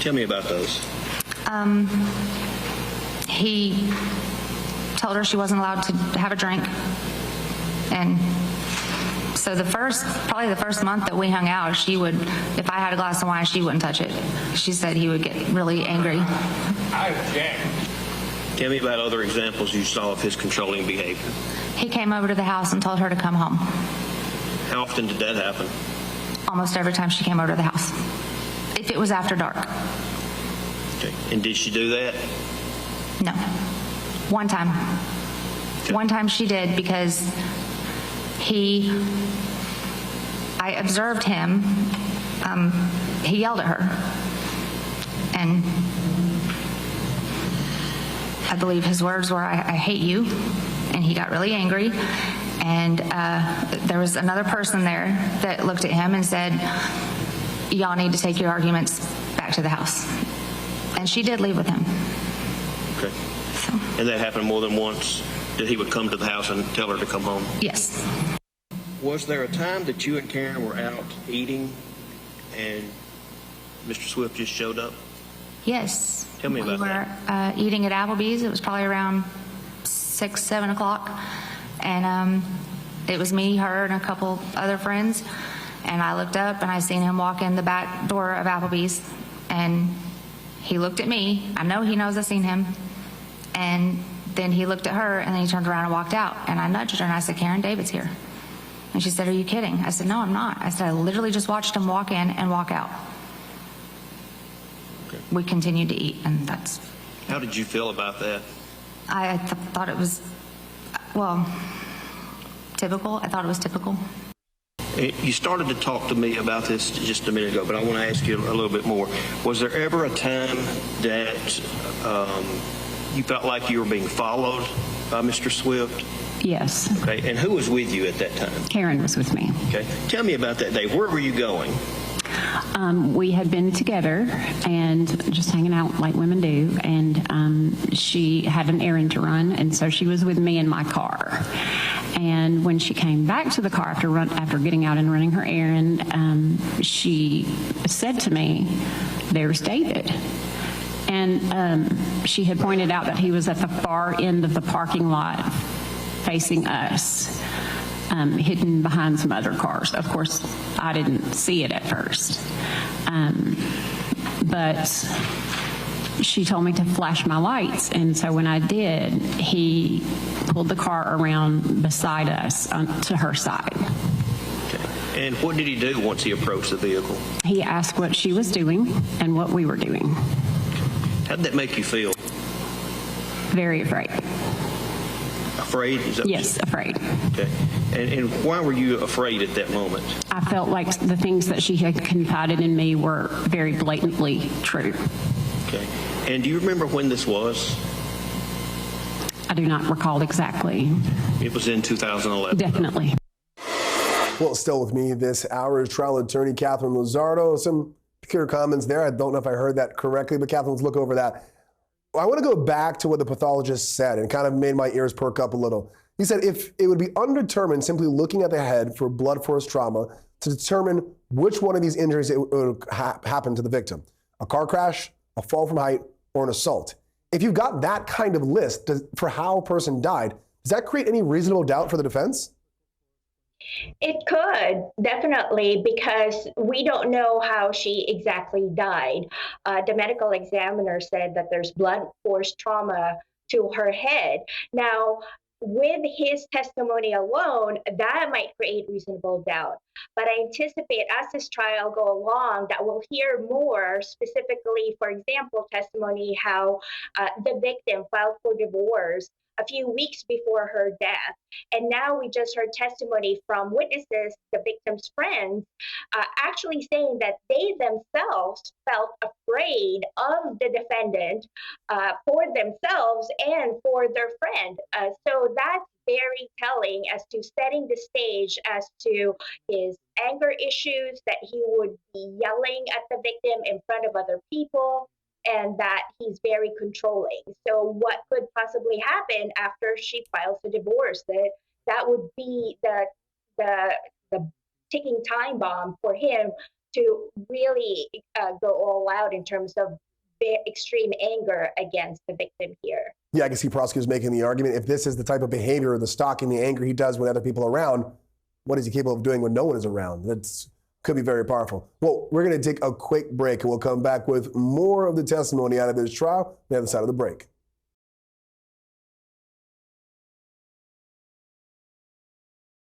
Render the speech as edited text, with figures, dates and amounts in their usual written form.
Tell me about those. He told her she wasn't allowed to have a drink. And so probably the first month that we hung out, she would, if I had a glass of wine, she wouldn't touch it. She said he would get really angry. I object. Tell me about other examples you saw of his controlling behavior. He came over to the house and told her to come home. How often did that happen? Almost every time she came over to the house, if it was after dark. Okay. And did she do that? No. One time. Okay. One time she did, because I observed him, he yelled at her. And I believe his words were, I hate you. And he got really angry. And there was another person there that looked at him and said, y'all need to take your arguments back to the house. And she did leave with him. Okay. So. And that happened more than once, that he would come to the house and tell her to come home? Yes. Was there a time that you and Karen were out eating and Mr. Swift just showed up? Yes. Tell me about that. We were eating at Applebee's. It was probably around 6, 7 o'clock. And it was me, her, and a couple other friends. And I looked up and I seen him walk in the back door of Applebee's. And he looked at me. I know he knows I seen him. And then he looked at her, and then he turned around and walked out. And I nudged her and I said, Karen, David's here. And she said, are you kidding? I said, no, I'm not. I said, I literally just watched him walk in and walk out. Okay. We continued to eat, and that's... How did you feel about that? I thought it was, well, typical. I thought it was typical. You started to talk to me about this just a minute ago, but I want to ask you a little bit more. Was there ever a time that you felt like you were being followed by Mr. Swift? Yes. Okay, and who was with you at that time? Karen was with me. Okay, tell me about that day. Where were you going? We had been together and just hanging out like women do, and she had an errand to run, and so she was with me in my car. And when she came back to the car after getting out and running her errand, she said to me, there's David. And she had pointed out that he was at the far end of the parking lot facing us, hidden behind some other cars. Of course, I didn't see it at first. But she told me to flash my lights, and so when I did, he pulled the car around beside us to her side. Okay. And what did he do once he approached the vehicle? He asked what she was doing and what we were doing. How did that make you feel? Very afraid. Afraid? Is that yes, afraid. Okay. And why were you afraid at that moment? I felt like the things that she had confided in me were very blatantly true. Okay. And do you remember when this was? I do not recall exactly. It was in 2011. Definitely. Well, still with me this hour is trial attorney Katherine Luzardo. Some peculiar comments there. I don't know if I heard that correctly, but Katherine, let's look over that. I want to go back to what the pathologist said, and kind of made my ears perk up a little. He said if it would be undetermined simply looking at the head for blunt force trauma to determine which one of these injuries it would happen to the victim. A car crash, a fall from height, or an assault. If you've got that kind of list for how a person died, does that create any reasonable doubt for the defense? It could, definitely, because we don't know how she exactly died. The medical examiner said that there's blunt force trauma to her head. Now, with his testimony alone, that might create reasonable doubt. But I anticipate as this trial go along that we'll hear more specifically, for example, testimony how the victim filed for divorce a few weeks before her death. And now we just heard testimony from witnesses, the victim's friends, actually saying that they themselves felt afraid of the defendant for themselves and for their friend. So that's very telling as to setting the stage as to his anger issues, that he would be yelling at the victim in front of other people, and that he's very controlling. So what could possibly happen after she files a divorce? That would be the ticking time bomb for him to really go all out in terms of extreme anger against the victim here. Yeah, I can see prosecutors making the argument, if this is the type of behavior, the stalking, the anger he does when other people are around, what is he capable of doing when no one is around? That's could be very powerful. Well, we're going to take a quick break and we'll come back with more of the testimony out of this trial on the other side of the break.